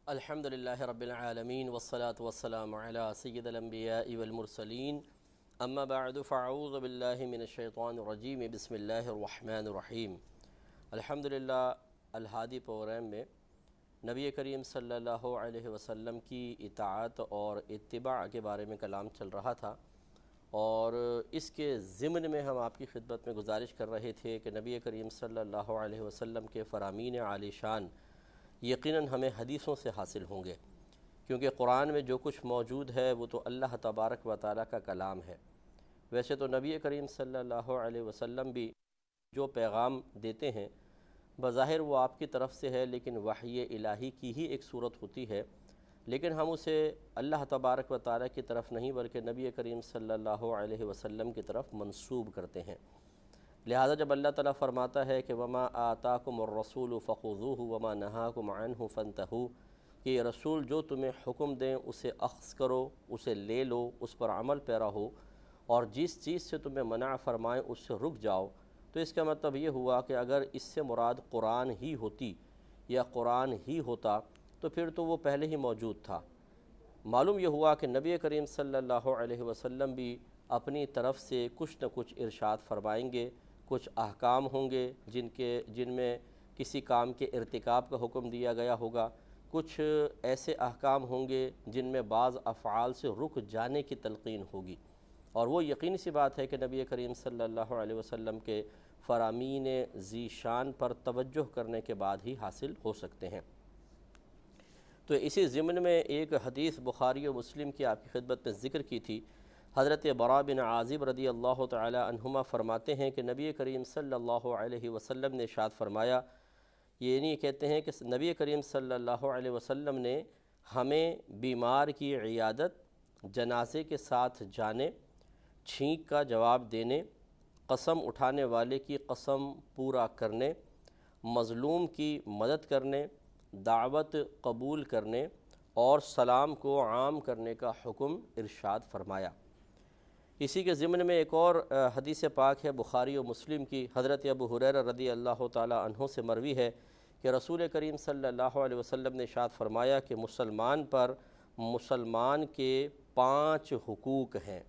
الحمدللہ رب العالمین والصلاة والسلام علی سید الانبیاء والمرسلین اما بعد فاعوذ باللہ من الشیطان الرجیم بسم اللہ الرحمن الرحیم۔ الحمدللہ الہادی پروگرام میں نبی کریم صلی اللہ علیہ وسلم کی اطاعت اور اتباع کے بارے میں کلام چل رہا تھا، اور اس کے ضمن میں ہم آپ کی خدمت میں گزارش کر رہے تھے کہ نبی کریم صلی اللہ علیہ وسلم کے فرامین عالی شان یقیناً ہمیں حدیثوں سے حاصل ہوں گے، کیونکہ قرآن میں جو کچھ موجود ہے وہ تو اللہ تبارک و تعالیٰ کا کلام ہے۔ ویسے تو نبی کریم صلی اللہ علیہ وسلم بھی جو پیغام دیتے ہیں بظاہر وہ آپ کی طرف سے ہے، لیکن وحی الہی کی ہی ایک صورت ہوتی ہے، لیکن ہم اسے اللہ تبارک و تعالیٰ کی طرف نہیں بلکہ نبی کریم صلی اللہ علیہ وسلم کی طرف منسوب کرتے ہیں۔ لہذا جب اللہ تعالیٰ فرماتا ہے کہ وما آتاکم الرسول فخذوہ وما نہاکم عنہ فانتہوا، کہ یہ رسول جو تمہیں حکم دیں اسے اخذ کرو، اسے لے لو، اس پر عمل پیرا ہو، اور جس چیز سے تمہیں منع فرمائیں اس سے رک جاؤ، تو اس کا مطلب یہ ہوا کہ اگر اس سے مراد قرآن ہی ہوتی یا قرآن ہی ہوتا تو پھر تو وہ پہلے ہی موجود تھا۔ معلوم یہ ہوا کہ نبی کریم صلی اللہ علیہ وسلم بھی اپنی طرف سے کچھ نہ کچھ ارشاد فرمائیں گے، کچھ احکام ہوں گے جن میں کسی کام کے ارتکاب کا حکم دیا گیا ہوگا، کچھ ایسے احکام ہوں گے جن میں بعض افعال سے رک جانے کی تلقین ہوگی، اور وہ یقینی سی بات ہے کہ نبی کریم صلی اللہ علیہ وسلم کے فرامین ذی شان پر توجہ کرنے کے بعد ہی حاصل ہو سکتے ہیں۔ تو اسی ضمن میں ایک حدیث بخاری و مسلم کی آپ کی خدمت میں ذکر کی تھی۔ حضرت براء بن عازب رضی اللہ تعالی عنہما فرماتے ہیں کہ نبی کریم صلی اللہ علیہ وسلم نے ارشاد فرمایا، یہ نہیں کہتے ہیں کہ نبی کریم صلی اللہ علیہ وسلم نے ہمیں بیمار کی عیادت، جنازے کے ساتھ جانے، چھینک کا جواب دینے، قسم اٹھانے والے کی قسم پورا کرنے، مظلوم کی مدد کرنے، دعوت قبول کرنے اور سلام کو عام کرنے کا حکم ارشاد فرمایا۔ اسی کے ضمن میں ایک اور حدیث پاک ہے بخاری و مسلم کی، حضرت ابو ہریرہ رضی اللہ تعالی عنہ سے مروی ہے کہ رسول کریم صلی اللہ علیہ وسلم نے ارشاد فرمایا کہ مسلمان پر مسلمان کے 5 حقوق ہیں،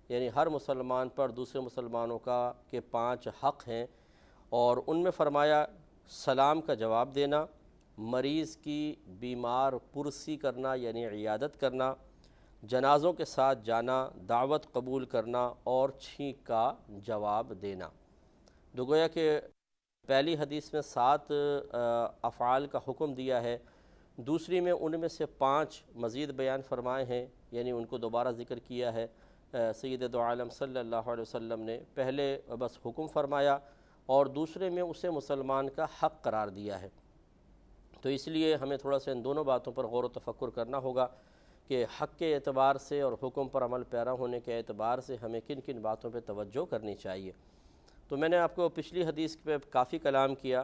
یعنی ہر مسلمان پر دوسرے مسلمانوں کے 5 حق ہیں، اور ان میں فرمایا سلام کا جواب دینا، مریض کی بیمار پرسی کرنا یعنی عیادت کرنا، جنازوں کے ساتھ جانا، دعوت قبول کرنا اور چھینک کا جواب دینا۔ تو گویا کہ پہلی حدیث میں 7 افعال کا حکم دیا ہے، دوسری میں ان میں سے 5 مزید بیان فرمائے ہیں، یعنی ان کو دوبارہ ذکر کیا ہے سید دو عالم صلی اللہ علیہ وسلم نے۔ پہلے بس حکم فرمایا اور دوسرے میں اسے مسلمان کا حق قرار دیا ہے۔ تو اس لیے ہمیں تھوڑا سا ان دونوں باتوں پر غور و تفکر کرنا ہوگا کہ حق کے اعتبار سے اور حکم پر عمل پیرا ہونے کے اعتبار سے ہمیں کن کن باتوں پہ توجہ کرنی چاہیے۔ تو میں نے آپ کو پچھلی حدیث پہ کافی کلام کیا،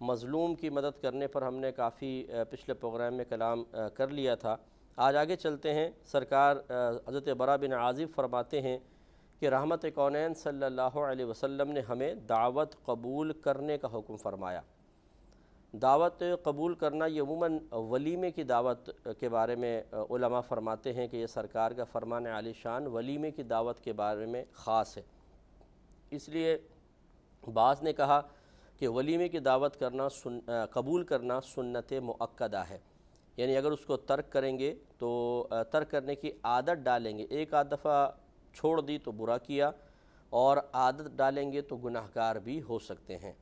مظلوم کی مدد کرنے پر ہم نے کافی پچھلے پروگرام میں کلام کر لیا تھا۔ آج آگے چلتے ہیں۔ سرکار حضرت براء بن عازب فرماتے ہیں کہ رحمت کونین صلی اللہ علیہ وسلم نے ہمیں دعوت قبول کرنے کا حکم فرمایا۔ دعوت قبول کرنا یہ عموماً ولیمے کی دعوت کے بارے میں علماء فرماتے ہیں کہ یہ سرکار کا فرمان عالی شان ولیمے کی دعوت کے بارے میں خاص ہے۔ اس لیے بعض نے کہا کہ ولیمے کی دعوت کرنا قبول کرنا سنت مؤکدہ ہے، یعنی اگر اس کو ترک کریں گے تو ترک کرنے کی عادت ڈالیں گے، ایک آدھ دفعہ چھوڑ دی تو برا کیا، اور عادت ڈالیں گے تو گناہگار بھی ہو سکتے ہیں۔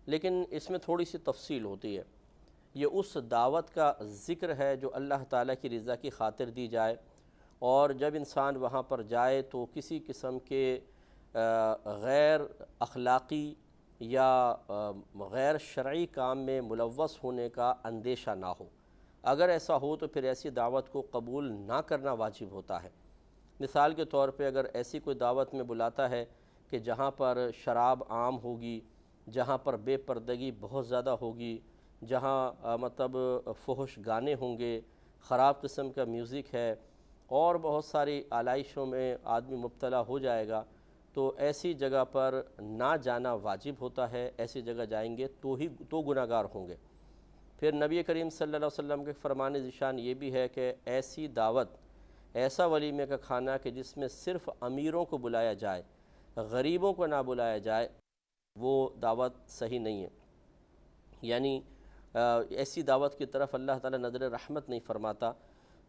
لیکن اس میں تھوڑی سی تفصیل ہوتی ہے۔ یہ اس دعوت کا ذکر ہے جو اللہ تعالیٰ کی رضا کی خاطر دی جائے، اور جب انسان وہاں پر جائے تو کسی قسم کے غیر اخلاقی یا غیر شرعی کام میں ملوث ہونے کا اندیشہ نہ ہو۔ اگر ایسا ہو تو پھر ایسی دعوت کو قبول نہ کرنا واجب ہوتا ہے۔ مثال کے طور پہ اگر ایسی کوئی دعوت میں بلاتا ہے کہ جہاں پر شراب عام ہوگی، جہاں پر بے پردگی بہت زیادہ ہوگی، جہاں مطلب فحش گانے ہوں گے، خراب قسم کا میوزک ہے، اور بہت ساری آلائشوں میں آدمی مبتلا ہو جائے گا، تو ایسی جگہ پر نہ جانا واجب ہوتا ہے۔ ایسی جگہ جائیں گے تو گناہگار ہوں گے۔ پھر نبی کریم صلی اللہ علیہ وسلم کے فرمان ذیشان یہ بھی ہے کہ ایسی دعوت، ایسا ولیمے کا کھانا کہ جس میں صرف امیروں کو بلایا جائے، غریبوں کو نہ بلایا جائے، وہ دعوت صحیح نہیں ہے۔ یعنی ایسی دعوت کی طرف اللہ تعالیٰ نظر رحمت نہیں فرماتا۔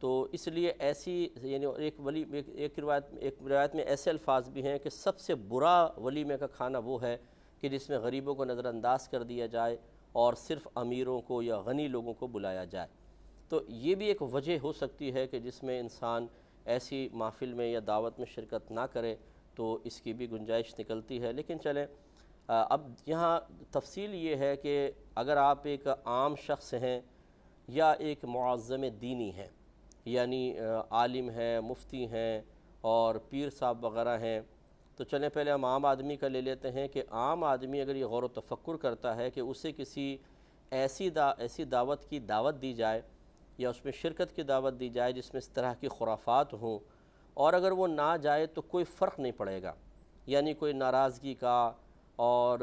تو اس لیے ایسی یعنی ایک روایت میں ایسے الفاظ بھی ہیں کہ سب سے برا ولیمے کا کھانا وہ ہے کہ جس میں غریبوں کو نظر انداز کر دیا جائے اور صرف امیروں کو یا غنی لوگوں کو بلایا جائے۔ تو یہ بھی ایک وجہ ہو سکتی ہے کہ جس میں انسان ایسی محفل میں یا دعوت میں شرکت نہ کرے، تو اس کی بھی گنجائش نکلتی ہے۔ لیکن چلیں اب یہاں تفصیل یہ ہے کہ اگر آپ ایک عام شخص ہیں یا ایک معظم دینی ہیں، یعنی عالم ہیں، مفتی ہیں اور پیر صاحب وغیرہ ہیں، تو چلیں پہلے ہم عام آدمی کا لے لیتے ہیں کہ عام آدمی اگر یہ غور و تفکر کرتا ہے کہ اسے کسی ایسی دعوت کی دعوت دی جائے یا اس میں شرکت کی دعوت دی جائے جس میں اس طرح کی خرافات ہوں، اور اگر وہ نہ جائے تو کوئی فرق نہیں پڑے گا، یعنی کوئی ناراضگی کا اور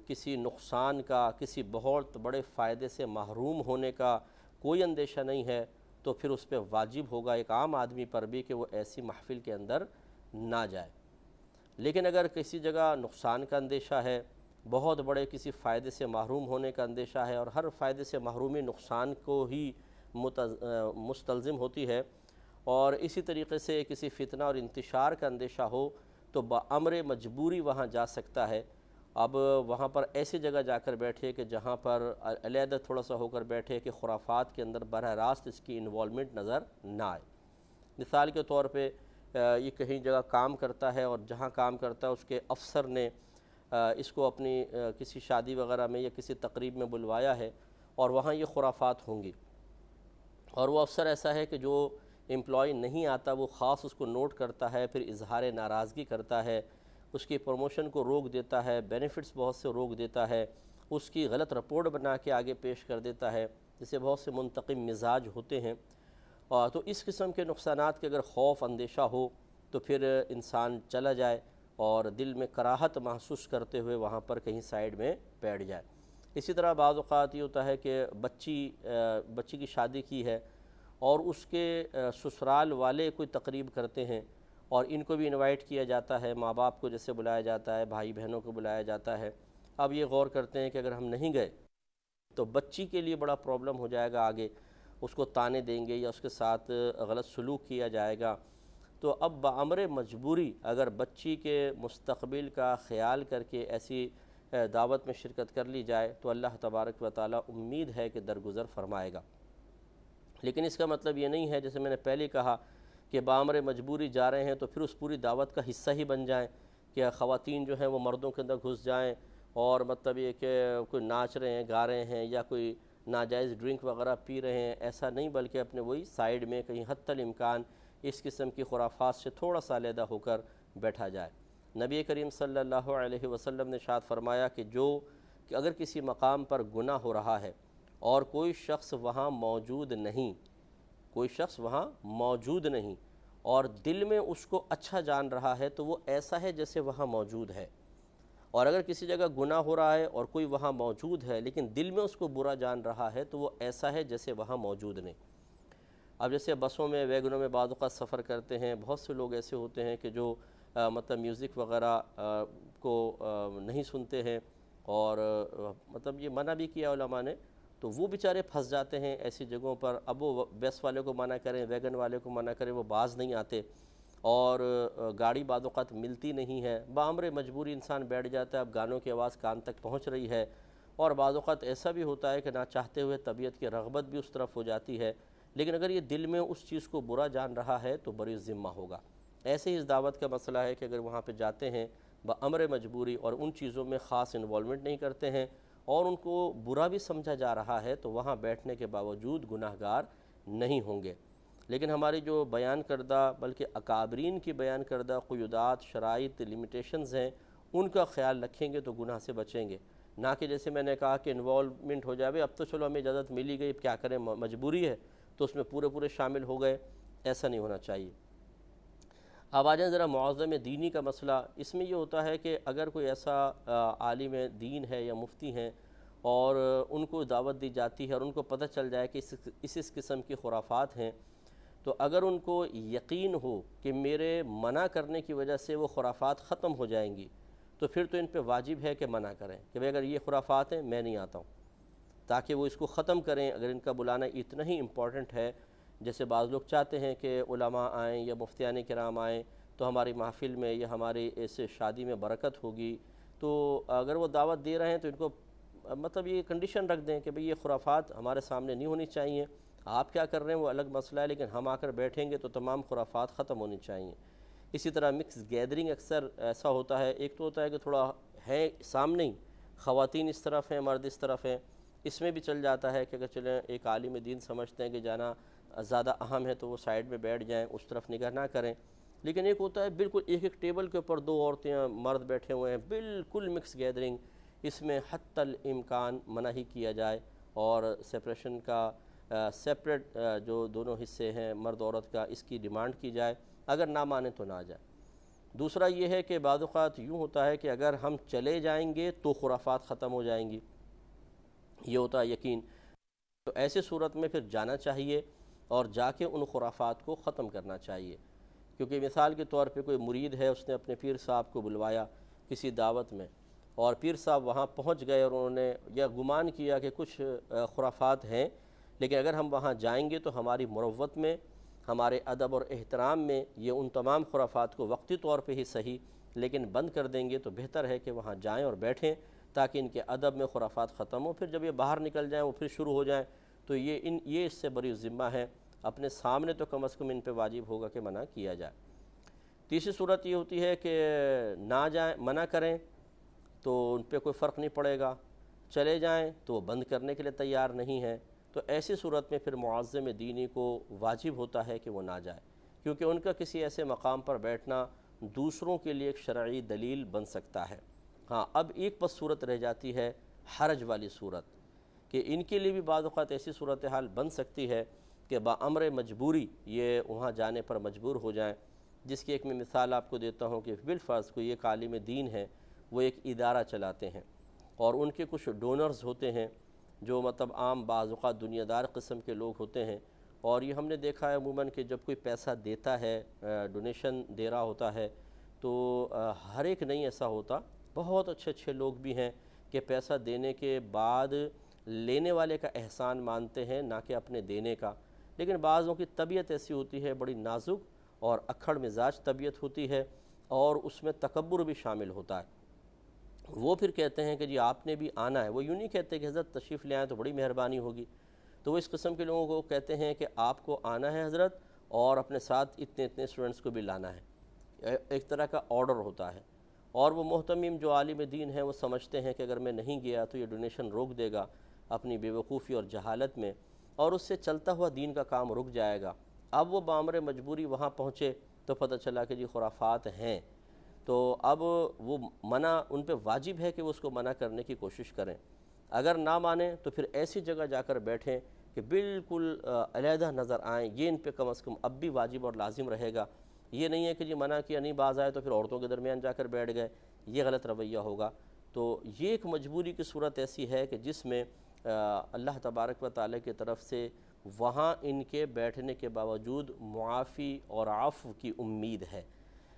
کسی نقصان کا، کسی بہت بڑے فائدے سے محروم ہونے کا کوئی اندیشہ نہیں ہے، تو پھر اس پہ واجب ہوگا ایک عام آدمی پر بھی کہ وہ ایسی محفل کے اندر نہ جائے۔ لیکن اگر کسی جگہ نقصان کا اندیشہ ہے، بہت بڑے کسی فائدے سے محروم ہونے کا اندیشہ ہے، اور ہر فائدے سے محرومی نقصان کو ہی مستلزم ہوتی ہے، اور اسی طریقے سے کسی فتنہ اور انتشار کا اندیشہ ہو، تو بامر مجبوری وہاں جا سکتا ہے۔ اب وہاں پر ایسی جگہ جا کر بیٹھے کہ جہاں پر علیحدہ تھوڑا سا ہو کر بیٹھے کہ خرافات کے اندر براہ راست اس کی انوالومنٹ نظر نہ آئے۔ مثال کے طور پہ یہ کہیں جگہ کام کرتا ہے، اور جہاں کام کرتا ہے اس کے افسر نے اس کو اپنی کسی شادی وغیرہ میں یا کسی تقریب میں بلوایا ہے، اور وہاں یہ خرافات ہوں گی، اور وہ افسر ایسا ہے کہ جو امپلائی نہیں آتا وہ خاص اس کو نوٹ کرتا ہے، پھر اظہار ناراضگی کرتا ہے، اس کی پروموشن کو روک دیتا ہے، بینیفٹس بہت سے روک دیتا ہے، اس کی غلط رپورٹ بنا کے آگے پیش کر دیتا ہے، جسے بہت سے منتقم مزاج ہوتے ہیں۔ تو اس قسم کے نقصانات کے اگر خوف اندیشہ ہو تو پھر انسان چلا جائے اور دل میں کراہت محسوس کرتے ہوئے وہاں پر کہیں سائیڈ میں بیٹھ جائے۔ اسی طرح بعض اوقات یہ ہوتا ہے کہ بچی کی شادی کی ہے اور اس کے سسرال والے کوئی تقریب کرتے ہیں، اور ان کو بھی انوائٹ کیا جاتا ہے، ماں باپ کو جیسے بلایا جاتا ہے، بھائی بہنوں کو بلایا جاتا ہے۔ اب یہ غور کرتے ہیں کہ اگر ہم نہیں گئے تو بچی کے لیے بڑا پرابلم ہو جائے گا، آگے اس کو طعنے دیں گے یا اس کے ساتھ غلط سلوک کیا جائے گا۔ تو اب بامر مجبوری اگر بچی کے مستقبل کا خیال کر کے ایسی دعوت میں شرکت کر لی جائے تو اللہ تبارک و تعالی امید ہے کہ درگزر فرمائے گا۔ لیکن اس کا مطلب یہ نہیں ہے، جیسے میں نے پہلے کہا، کہ بامر مجبوری جا رہے ہیں تو پھر اس پوری دعوت کا حصہ ہی بن جائیں، کہ خواتین جو ہیں وہ مردوں کے اندر گھس جائیں اور مطلب یہ کہ کوئی ناچ رہے ہیں، گا رہے ہیں، یا کوئی ناجائز ڈرنک وغیرہ پی رہے ہیں، ایسا نہیں، بلکہ اپنے وہی سائیڈ میں کہیں حتی الامکان اس قسم کی خرافات سے تھوڑا سا علیحدہ ہو کر بیٹھا جائے۔ نبی کریم صلی اللہ علیہ وسلم نے ارشاد فرمایا کہ اگر کسی مقام پر گناہ ہو رہا ہے اور کوئی شخص وہاں موجود نہیں، اور دل میں اس کو اچھا جان رہا ہے، تو وہ ایسا ہے جیسے وہاں موجود ہے۔ اور اگر کسی جگہ گناہ ہو رہا ہے اور کوئی وہاں موجود ہے لیکن دل میں اس کو برا جان رہا ہے، تو وہ ایسا ہے جیسے وہاں موجود نہیں۔ اب جیسے بسوں میں، ویگنوں میں بعض اوقات سفر کرتے ہیں، بہت سے لوگ ایسے ہوتے ہیں کہ جو مطلب میوزک وغیرہ کو نہیں سنتے ہیں، اور مطلب یہ منع بھی کیا علماء نے، تو وہ بیچارے پھنس جاتے ہیں ایسی جگہوں پر۔ اب وہ بس والے کو منع کریں، ویگن والے کو منع کریں، وہ باز نہیں آتے، اور گاڑی بعض اوقات ملتی نہیں ہے، بامر مجبوری انسان بیٹھ جاتا ہے۔ اب گانوں کی آواز کان تک پہنچ رہی ہے، اور بعض اوقات ایسا بھی ہوتا ہے کہ نہ چاہتے ہوئے طبیعت کی رغبت بھی اس طرف ہو جاتی ہے، لیکن اگر یہ دل میں اس چیز کو برا جان رہا ہے تو بری ذمہ ہوگا۔ ایسے ہی اس دعوت کا مسئلہ ہے کہ اگر وہاں پہ جاتے ہیں بامر مجبوری اور ان چیزوں میں خاص انوالومنٹ نہیں کرتے ہیں اور ان کو برا بھی سمجھا جا رہا ہے، تو وہاں بیٹھنے کے باوجود گناہ گار نہیں ہوں گے۔ لیکن ہماری جو بیان کردہ، بلکہ اکابرین کی بیان کردہ قیودات، شرائط، لیمیٹیشنز ہیں، ان کا خیال رکھیں گے تو گناہ سے بچیں گے، نہ کہ جیسے میں نے کہا کہ انوالومنٹ ہو جائے، اب تو چلو ہمیں اجازت ملی گئی، کیا کریں، مجبوری ہے، تو اس میں پورے شامل ہو گئے۔ ایسا نہیں ہونا چاہیے۔ اب آ جائیں ذرا معظم دینی کا مسئلہ۔ اس میں یہ ہوتا ہے کہ اگر کوئی ایسا عالم دین ہے یا مفتی ہیں اور ان کو دعوت دی جاتی ہے اور ان کو پتہ چل جائے کہ اس قسم کی خرافات ہیں، تو اگر ان کو یقین ہو کہ میرے منع کرنے کی وجہ سے وہ خرافات ختم ہو جائیں گی، تو پھر تو ان پہ واجب ہے کہ منع کریں کہ بھئی اگر یہ خرافات ہیں میں نہیں آتا ہوں، تاکہ وہ اس کو ختم کریں۔ اگر ان کا بلانا اتنا ہی امپورٹنٹ ہے، جیسے بعض لوگ چاہتے ہیں کہ علماء آئیں یا مفتیان کرام آئیں تو ہماری محفل میں یا ہماری اس شادی میں برکت ہوگی، تو اگر وہ دعوت دے رہے ہیں تو ان کو مطلب یہ کنڈیشن رکھ دیں کہ بھئی یہ خرافات ہمارے سامنے نہیں ہونی چاہیے، آپ کیا کر رہے ہیں وہ الگ مسئلہ ہے، لیکن ہم آ کر بیٹھیں گے تو تمام خرافات ختم ہونی چاہیے۔ اسی طرح مکس گیدرنگ اکثر ایسا ہوتا ہے، ایک تو ہوتا ہے کہ تھوڑا ہے سامنے ہی، خواتین اس طرف ہیں مرد اس طرف ہیں، اس میں بھی چل جاتا ہے کہ اگر چلیں ایک عالم دین سمجھتے ہیں کہ جانا زیادہ اہم ہے تو وہ سائیڈ میں بیٹھ جائیں، اس طرف نگاہ نہ کریں۔ لیکن ایک ہوتا ہے بالکل ایک ٹیبل کے اوپر دو عورتیں مرد بیٹھے ہوئے ہیں، بالکل مکس گیدرنگ، اس میں حتی الامکان منع ہی کیا جائے اور سپریشن کا سیپریٹ جو دونوں حصے ہیں مرد عورت کا، اس کی ڈیمانڈ کی جائے، اگر نہ مانیں تو نہ جائے۔ دوسرا یہ ہے کہ بعض اوقات یوں ہوتا ہے کہ اگر ہم چلے جائیں گے تو خرافات ختم ہو جائیں گی، یہ ہوتا ہے یقین، تو ایسے صورت میں پھر جانا چاہیے اور جا کے ان خرافات کو ختم کرنا چاہیے۔ کیونکہ مثال کے طور پہ کوئی مرید ہے، اس نے اپنے پیر صاحب کو بلوایا کسی دعوت میں، اور پیر صاحب وہاں پہنچ گئے اور انہوں نے یہ گمان کیا کہ کچھ خرافات ہیں، لیکن اگر ہم وہاں جائیں گے تو ہماری مروت میں، ہمارے ادب اور احترام میں یہ ان تمام خرافات کو وقتی طور پہ ہی صحیح لیکن بند کر دیں گے، تو بہتر ہے کہ وہاں جائیں اور بیٹھیں تاکہ ان کے ادب میں خرافات ختم ہو۔ پھر جب یہ باہر نکل جائیں وہ پھر شروع ہو جائیں تو یہ اس سے بری ذمہ ہے، اپنے سامنے تو کم از کم ان پہ واجب ہوگا کہ منع کیا جائے۔ تیسری صورت یہ ہوتی ہے کہ نہ جائیں، منع کریں تو ان پہ کوئی فرق نہیں پڑے گا، چلے جائیں تو وہ بند کرنے کے لیے تیار نہیں ہیں، تو ایسی صورت میں پھر معظم دینی کو واجب ہوتا ہے کہ وہ نہ جائے، کیونکہ ان کا کسی ایسے مقام پر بیٹھنا دوسروں کے لیے ایک شرعی دلیل بن سکتا ہے۔ ہاں، اب ایک بس صورت رہ جاتی ہے حرج والی صورت، کہ ان کے لیے بھی بعض اوقات ایسی صورتحال بن سکتی ہے کہ بامر مجبوری یہ وہاں جانے پر مجبور ہو جائیں، جس کی ایک میں مثال آپ کو دیتا ہوں کہ بالفرض کوئی ایک عالم دین ہے، وہ ایک ادارہ چلاتے ہیں اور ان کے کچھ ڈونرز ہوتے ہیں جو مطلب عام بعض اوقات دنیا دار قسم کے لوگ ہوتے ہیں، اور یہ ہم نے دیکھا ہے عموماً کہ جب کوئی پیسہ دیتا ہے، ڈونیشن دے رہا ہوتا ہے، تو ہر ایک نہیں ایسا ہوتا، بہت اچھے اچھے لوگ بھی ہیں کہ پیسہ دینے کے بعد لینے والے کا احسان مانتے ہیں نہ کہ اپنے دینے کا، لیکن بعضوں کی طبیعت ایسی ہوتی ہے، بڑی نازک اور اکھڑ مزاج طبیعت ہوتی ہے، اور اس میں تکبر بھی شامل ہوتا ہے۔ وہ پھر کہتے ہیں کہ جی آپ نے بھی آنا ہے، وہ یوں نہیں کہتے کہ حضرت تشریف لے آئیں تو بڑی مہربانی ہوگی، تو وہ اس قسم کے لوگوں کو کہتے ہیں کہ آپ کو آنا ہے حضرت، اور اپنے ساتھ اتنے اتنے اسٹوڈنٹس کو بھی لانا ہے، ایک طرح کا آرڈر ہوتا ہے۔ اور وہ محتمم جو عالم دین ہیں وہ سمجھتے ہیں کہ اگر میں نہیں گیا تو یہ ڈونیشن روک دے گا اپنی بے وقوفی اور جہالت میں، اور اس سے چلتا ہوا دین کا کام رک جائے گا۔ اب وہ بامر مجبوری وہاں پہنچے تو پتہ چلا کہ جی خرافات ہیں، تو اب وہ منع ان پہ واجب ہے کہ وہ اس کو منع کرنے کی کوشش کریں۔ اگر نہ مانیں تو پھر ایسی جگہ جا کر بیٹھیں کہ بالکل علیحدہ نظر آئیں، یہ ان پہ کم از کم اب بھی واجب اور لازم رہے گا۔ یہ نہیں ہے کہ جی منع کیا نہیں باز آئے تو پھر عورتوں کے درمیان جا کر بیٹھ گئے، یہ غلط رویہ ہوگا۔ تو یہ ایک مجبوری کی صورت ایسی ہے کہ جس میں اللہ تبارک و تعالیٰ کی طرف سے وہاں ان کے بیٹھنے کے باوجود معافی اور عفو کی امید ہے۔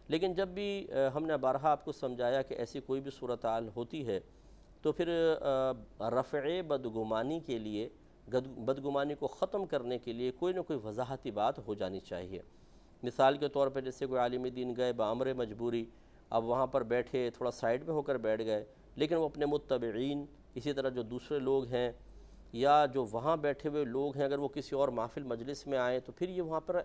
لیکن جب بھی ہم نے بارہا آپ کو سمجھایا کہ ایسی کوئی بھی صورتحال ہوتی ہے تو پھر رفع بدگمانی کے لیے، بدگمانی کو ختم کرنے کے لیے کوئی نہ کوئی وضاحتی بات ہو جانی چاہیے۔ مثال کے طور پہ جیسے کوئی عالم دین گئے بامر مجبوری، اب وہاں پر بیٹھے تھوڑا سائیڈ میں ہو کر بیٹھ گئے، لیکن وہ اپنے متبعین، اسی طرح جو دوسرے لوگ ہیں یا جو وہاں بیٹھے ہوئے لوگ ہیں، اگر وہ کسی اور محفل مجلس میں آئیں تو پھر یہ وہاں پر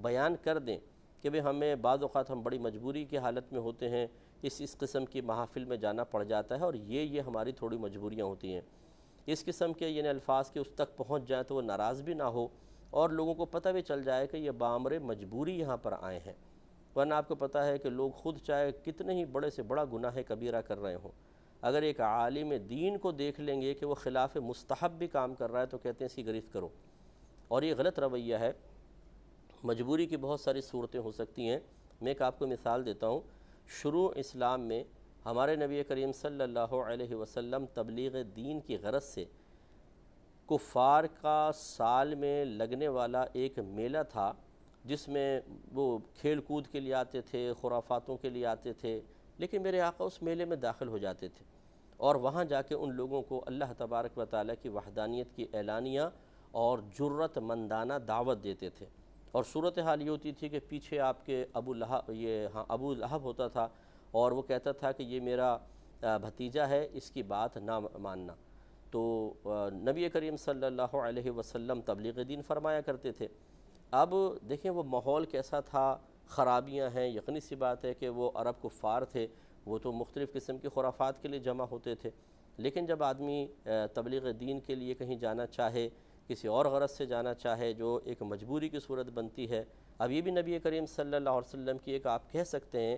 بیان کر دیں کہ بھئی ہمیں بعض اوقات ہم بڑی مجبوری کی حالت میں ہوتے ہیں، اس قسم کی محافل میں جانا پڑ جاتا ہے، اور یہ ہماری تھوڑی مجبوریاں ہوتی ہیں۔ اس قسم کے یعنی الفاظ کے اس تک پہنچ جائیں تو وہ ناراض بھی نہ ہو اور لوگوں کو پتہ بھی چل جائے کہ یہ بامر مجبوری یہاں پر آئے ہیں، ورنہ آپ کو پتہ ہے کہ لوگ خود چاہے کتنے ہی بڑے سے بڑا گناہ کبیرہ کر رہے ہوں، اگر ایک عالم دین کو دیکھ لیں گے کہ وہ خلاف مستحب بھی کام کر رہا ہے تو کہتے ہیں اسی گرفت کرو، اور یہ غلط رویہ ہے۔ مجبوری کی بہت ساری صورتیں ہو سکتی ہیں۔ میں ایک آپ کو مثال دیتا ہوں۔ شروع اسلام میں ہمارے نبی کریم صلی اللہ علیہ وسلم تبلیغ دین کی غرض سے کفار کا سال میں لگنے والا ایک میلہ تھا، جس میں وہ کھیل کود کے لیے آتے تھے، خرافاتوں کے لیے آتے تھے، لیکن میرے آقا اس میلے میں داخل ہو جاتے تھے اور وہاں جا کے ان لوگوں کو اللہ تبارک و تعالیٰ کی وحدانیت کی اعلانیہ اور جرت مندانہ دعوت دیتے تھے۔ اور صورتحال یہ ہوتی تھی کہ پیچھے آپ کے ابو لہب ہوتا تھا اور وہ کہتا تھا کہ یہ میرا بھتیجا ہے، اس کی بات نہ ماننا۔ تو نبی کریم صلی اللہ علیہ وسلم تبلیغ دین فرمایا کرتے تھے۔ اب دیکھیں وہ ماحول کیسا تھا، خرابیاں ہیں، یقینی سی بات ہے کہ وہ عرب کفار تھے، وہ تو مختلف قسم کی خرافات کے لیے جمع ہوتے تھے، لیکن جب آدمی تبلیغ دین کے لیے کہیں جانا چاہے، کسی اور غرض سے جانا چاہے جو ایک مجبوری کی صورت بنتی ہے، اب یہ بھی نبی کریم صلی اللہ علیہ وسلم کی ایک آپ کہہ سکتے ہیں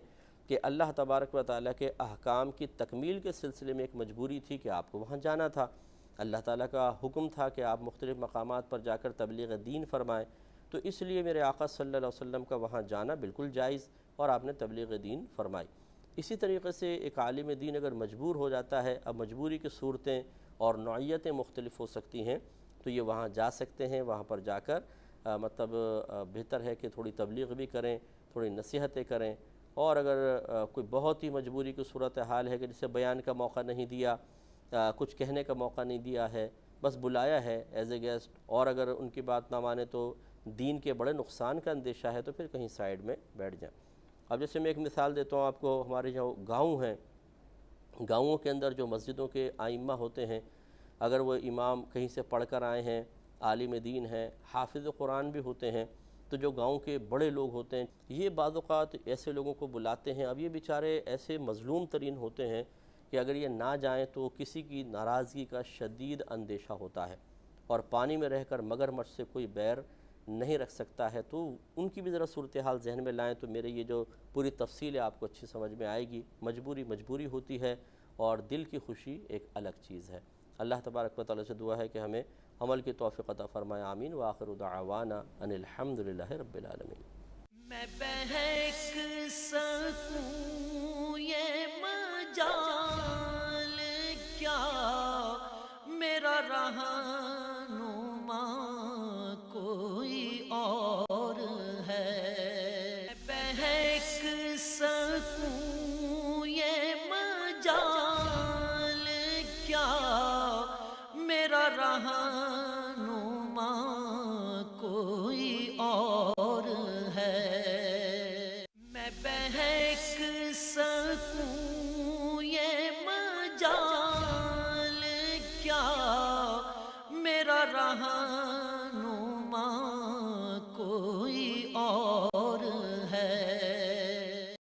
کہ اللہ تبارک و تعالیٰ کے احکام کی تکمیل کے سلسلے میں ایک مجبوری تھی کہ آپ کو وہاں جانا تھا۔ اللہ تعالیٰ کا حکم تھا کہ آپ مختلف مقامات پر جا کر تبلیغ دین فرمائیں، تو اس لیے میرے آقا صلی اللہ علیہ وسلم کا وہاں جانا بالکل جائز اور آپ نے تبلیغ دین فرمائی۔ اسی طریقے سے ایک عالم دین اگر مجبور ہو جاتا ہے، اب مجبوری کی صورتیں اور نوعیتیں مختلف ہو سکتی ہیں، تو یہ وہاں جا سکتے ہیں، وہاں پر جا کر مطلب بہتر ہے کہ تھوڑی تبلیغ بھی کریں، تھوڑی نصیحتیں کریں، اور اگر کوئی بہت ہی مجبوری کی صورتحال ہے کہ جسے بیان کا موقع نہیں دیا، کچھ کہنے کا موقع نہیں دیا ہے، بس بلایا ہے ایز اے گیسٹ، اور اگر ان کی بات نہ مانے تو دین کے بڑے نقصان کا اندیشہ ہے، تو پھر کہیں سائیڈ میں بیٹھ جائیں۔ اب جیسے میں ایک مثال دیتا ہوں آپ کو، ہمارے جو گاؤں ہیں، گاؤں کے اندر جو مسجدوں کے ائمہ ہوتے ہیں، اگر وہ امام کہیں سے پڑھ کر آئے ہیں، عالم دین ہیں، حافظ قرآن بھی ہوتے ہیں، تو جو گاؤں کے بڑے لوگ ہوتے ہیں یہ بعض اوقات ایسے لوگوں کو بلاتے ہیں۔ اب یہ بیچارے ایسے مظلوم ترین ہوتے ہیں کہ اگر یہ نہ جائیں تو کسی کی ناراضگی کا شدید اندیشہ ہوتا ہے، اور پانی میں رہ کر مگرمچھ سے کوئی بیر نہیں رکھ سکتا ہے، تو ان کی بھی ذرا صورتحال ذہن میں لائیں تو میرے یہ جو پوری تفصیل ہے آپ کو اچھی سمجھ میں آئے گی۔ مجبوری ہوتی ہے اور دل کی خوشی ایک الگ چیز ہے۔ اللہ تبارک و تعالیٰ سے دعا ہے کہ ہمیں عمل کی توفیق عطا فرمائے، آمین۔ وآخر دعوانا ان الحمدللہ رب العالمین۔ میں بہک سکوں یہ مجال کیا میرا رہا